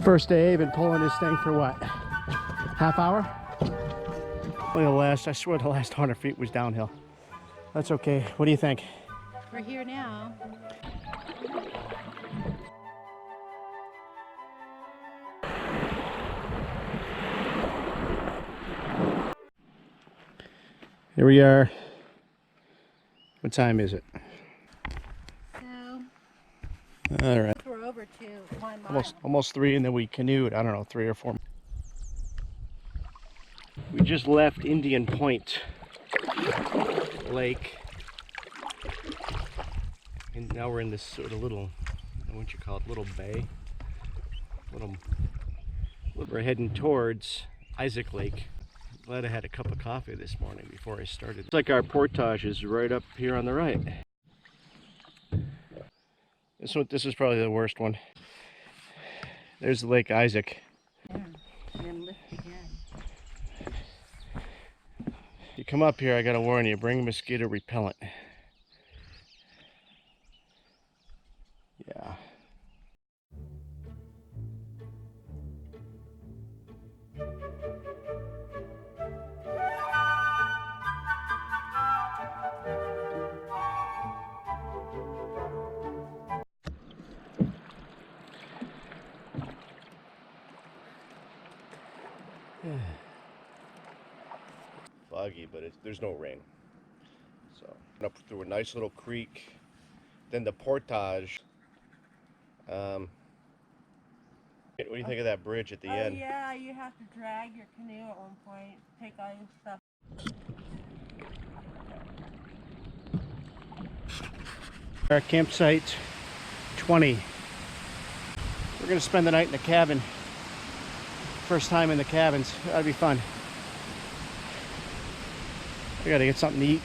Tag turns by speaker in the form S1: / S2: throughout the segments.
S1: First day, I've been pulling this thing for what? Half hour? I swear the last 100 feet was downhill. That's okay. What do you think?
S2: We're here now.
S1: Here we are. What time is it?
S2: So,
S1: all right.
S2: We're over to 1 mile.
S1: Almost 3, and then we canoed, I don't know, 3 or 4. We just left Indian Point Lake. And now we're in this sort of little, what you call it, little bay. We're heading towards Isaac Lake. Glad I had a cup of coffee this morning before I started. It's like our portage is right up here on the right. This is probably the worst one. There's Lake Isaac.
S2: And then lift again.
S1: You come up here, I gotta warn you, bring mosquito repellent. Yeah. Foggy, but there's no rain. So up through a nice little creek, then the portage. What do you think of that bridge at the end?
S2: Yeah, you have to drag your canoe at one point, take all your stuff.
S1: Our campsite 20. We're gonna spend the night in the cabin. First time in the cabins. That'd be fun. We gotta get something to eat.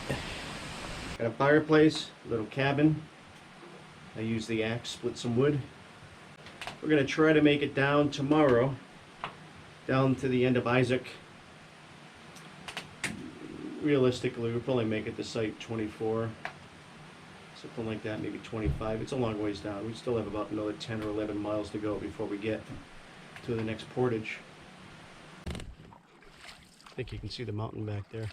S1: Got a fireplace, a little cabin. I use the axe, split some wood. We're gonna try to make it down tomorrow, down to the end of Isaac. Realistically, we'll probably make it to site 24, something like that, maybe 25. It's a long ways down. We still have about another 10 or 11 miles to go before we get to the next portage. I think you can see the mountain back there.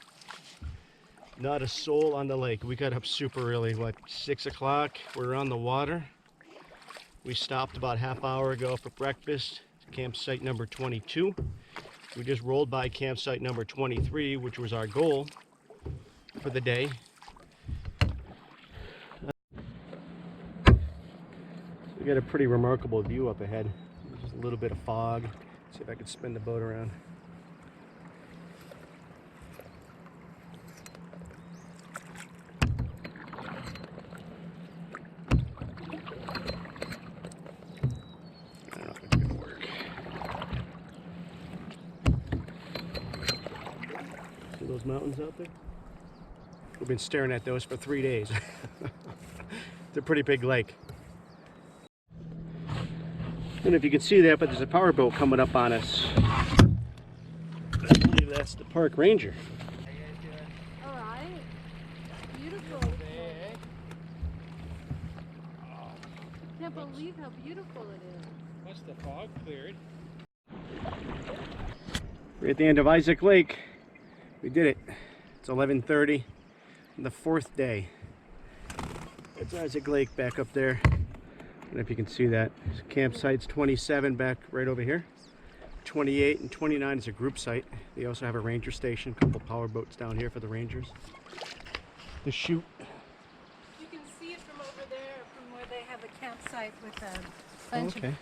S1: Not a soul on the lake. We got up super early, what, 6 o'clock? We're on the water. We stopped about half hour ago for breakfast. Campsite number 22. We just rolled by campsite number 23, which was our goal for the day. We got a pretty remarkable view up ahead. Just a little bit of fog. See if I can spin the boat around. Those mountains out there? We've been staring at those for 3 days. It's a pretty big lake. I don't know if you can see that, but there's a power boat coming up on us. I believe that's the park ranger.
S2: All right. Beautiful. I can't believe how beautiful it is.
S3: Once the fog cleared.
S1: We're at the end of Isaac Lake. We did it. It's 11:30 on the 4th day. It's Isaac Lake back up there. I don't know if you can see that. Campsite's 27 back right over here. 28 and 29 is a group site. They also have a ranger station, a couple power boats down here for the rangers. The chute.
S2: You can see it from over there, from where they have a campsite with a bunch of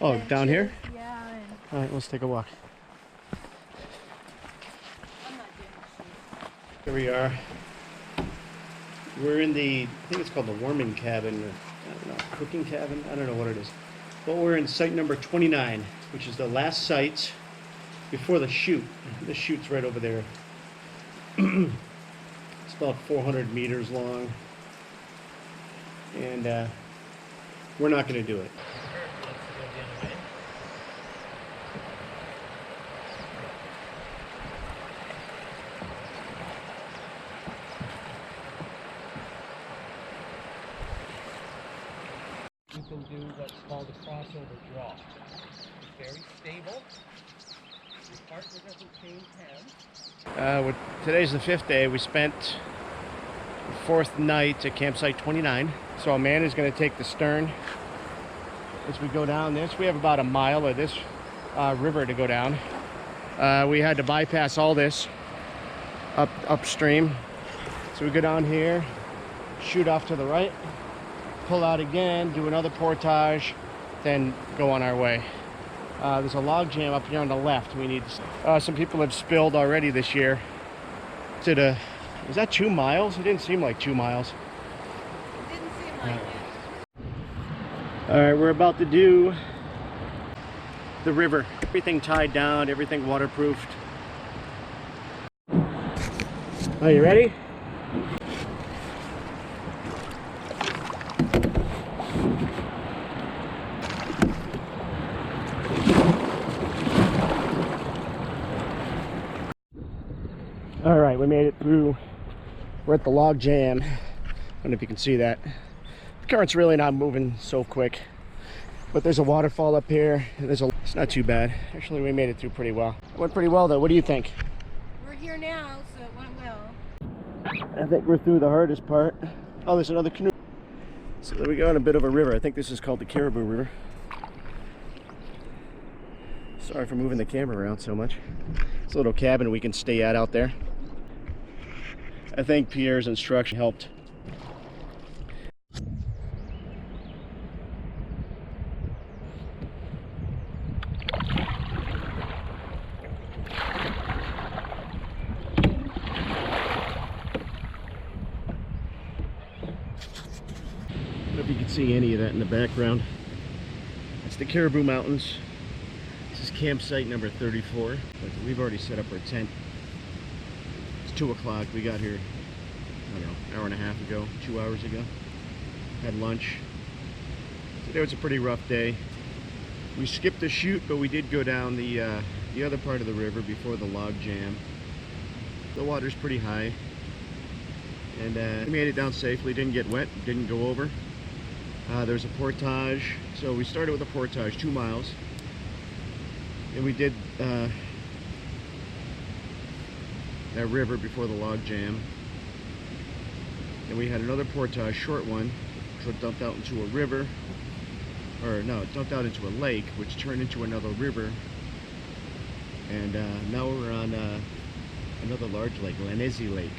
S1: Oh,
S2: benches.
S1: down here?
S2: Yeah. And
S1: All right, let's take a walk.
S2: I'm not doing the shoot.
S1: Here we are. We're in the, I think it's called the warming cabin, or, I don't know, cooking cabin? I don't know what it is. But we're in site number 29, which is the last site before the chute. The chute's right over there. It's about 400 meters long. And we're not going to do it.
S3: You can do what's called a crossover draw. Very stable. Your partner doesn't change hands.
S1: Today's the 5th day. We spent the 4th night at campsite 29. So Amanda's going to take the stern as we go down this. We have about a mile of this river to go down. We had to bypass all this upstream. So we go down here, shoot off to the right, pull out again, do another portage, then go on our way. There's a log jam up here on the left. We need some people have spilled already this year. Was that 2 miles? It didn't seem like 2 miles.
S2: It didn't seem like it.
S1: All right, we're about to do the river. Everything tied down, everything waterproofed. Are you ready? All right, we made it through. We're at the log jam. I don't know if you can see that. The current's really not moving so quick, but there's a waterfall up here. And it's not too bad. Actually, we made it through pretty well. It went pretty well though. What do you think?
S2: We're here now, so it went well.
S1: I think we're through the hardest part. Oh, there's another canoe. So there we go, in a bit of a river. I think this is called the Caribou River. Sorry for moving the camera around so much. It's a little cabin we can stay at out there. I think Pierre's instruction helped. I don't know if you can see any of that in the background. It's the Caribou Mountains. This is campsite number 34. But we've already set up our tent. It's 2 o'clock. We got here, I don't know, hour and a half ago, 2 hours ago. Had lunch. Today was a pretty rough day. We skipped the chute, but we did go down the other part of the river before the log jam. The water's pretty high. And we made it down safely, didn't get wet, didn't go over. There's a portage. So we started with a portage, 2 miles. And we did that river before the log jam. And we had another portage, short one, which dumped out into a river. Or no, it dumped out into a lake, which turned into another river. And now we're on another large lake, Lanesi Lake.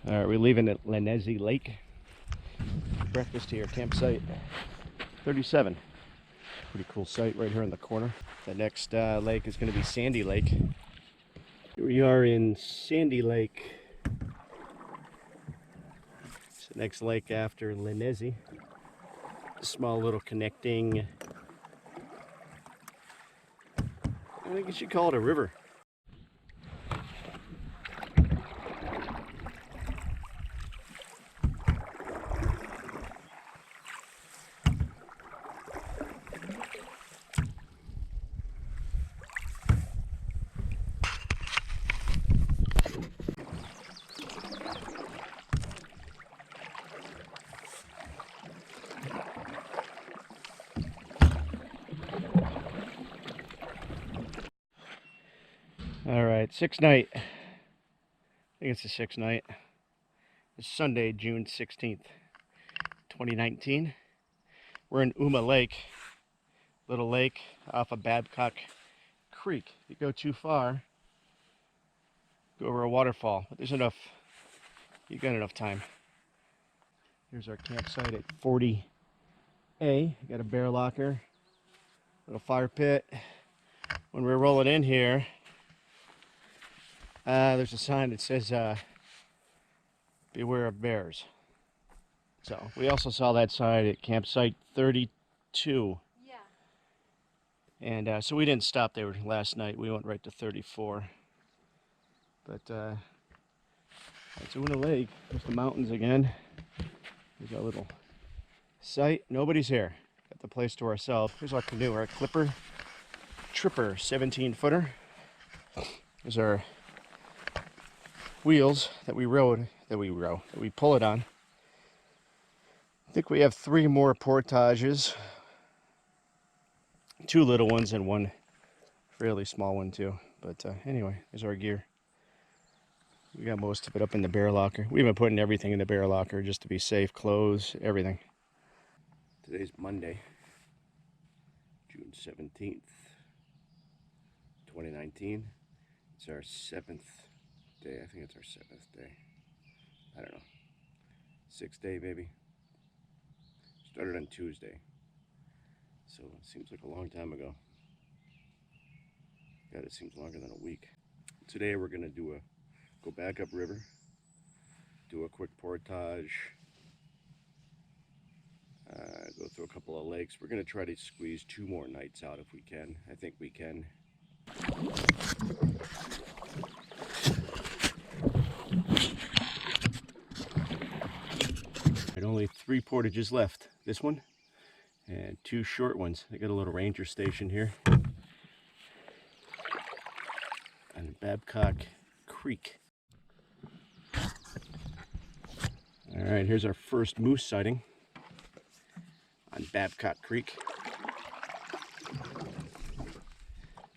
S1: All right, we're leaving at Lanesi Lake. Breakfast here, campsite 37. Pretty cool site right here in the corner. The next lake is going to be Sandy Lake. Here we are in Sandy Lake. It's the next lake after Lanesi. A small little connecting, I think you should call it a river. Alright, sixth night. I think it's the sixth night. It's Sunday, June 16th, 2019. We're in Uma Lake, little lake off of Babcock Creek. If you go too far, go over a waterfall. But there's enough, you got enough time. Here's our campsite at 40A. Got a bear locker, little fire pit. When we're rolling in here, there's a sign that says, beware of bears. So we also saw that sign at campsite 32.
S2: Yeah.
S1: And so we didn't stop there last night. We went right to 34. But it's Una Lake. There's the mountains again. There's our little site. Nobody's here. Got the place to ourselves. Here's our canoe, our Tripper 17-footer. There's our wheels that we pull it on. I think we have 3 more portages. 2 little ones and 1 fairly small one too. But anyway, there's our gear. We got most of it up in the bear locker. We've been putting everything in the bear locker just to be safe. Clothes, everything. Today's Monday, June 17th, 2019. It's our 7th day. I think it's our 7th day. I don't know. 6th day, maybe. Started on Tuesday. So it seems like a long time ago. God, it seems longer than a week. Today we're going to go back up river, do a quick portage, go through a couple of lakes. We're going to try to squeeze 2 more nights out if we can. I think we can. And only 3 portages left. This one and 2 short ones. They got a little ranger station here on Babcock Creek. All right, here's our first moose sighting on Babcock Creek.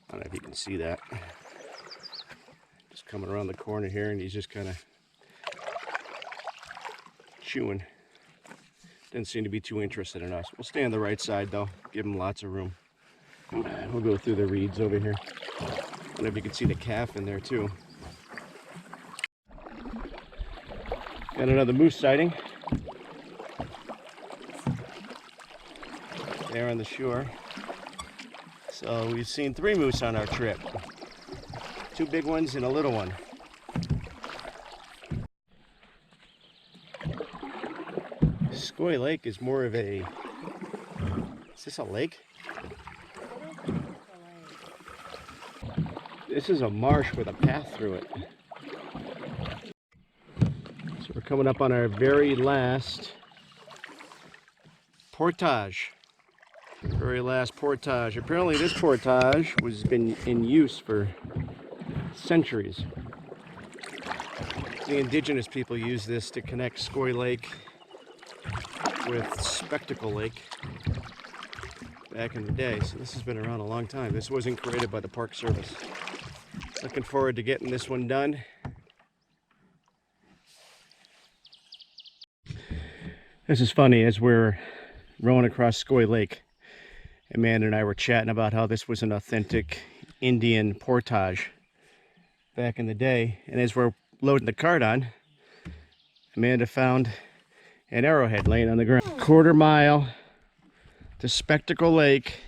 S1: I don't know if you can see that. Just coming around the corner here, and he's just kind of chewing. Didn't seem to be too interested in us. We'll stay on the right side though, give him lots of room. We'll go through the reeds over here. I don't know if you can see the calf in there too. Got another moose sighting there on the shore. So we've seen 3 moose on our trip. 2 big ones and a little one. Scoy Lake is more of a... Is this a lake? This is a marsh with a path through it. So we're coming up on our very last portage. Very last portage. Apparently this portage has been in use for centuries. The indigenous people use this to connect Scoy Lake with Spectacle Lake back in the day. So this has been around a long time. This wasn't created by the Park Service. Looking forward to getting this one done. This is funny, as we're rowing across Scoy Lake, Amanda and I were chatting about how this was an authentic Indian portage back in the day. And as we're loading the cart on, Amanda found an arrowhead laying on the ground. 1/4 mile to Spectacle Lake.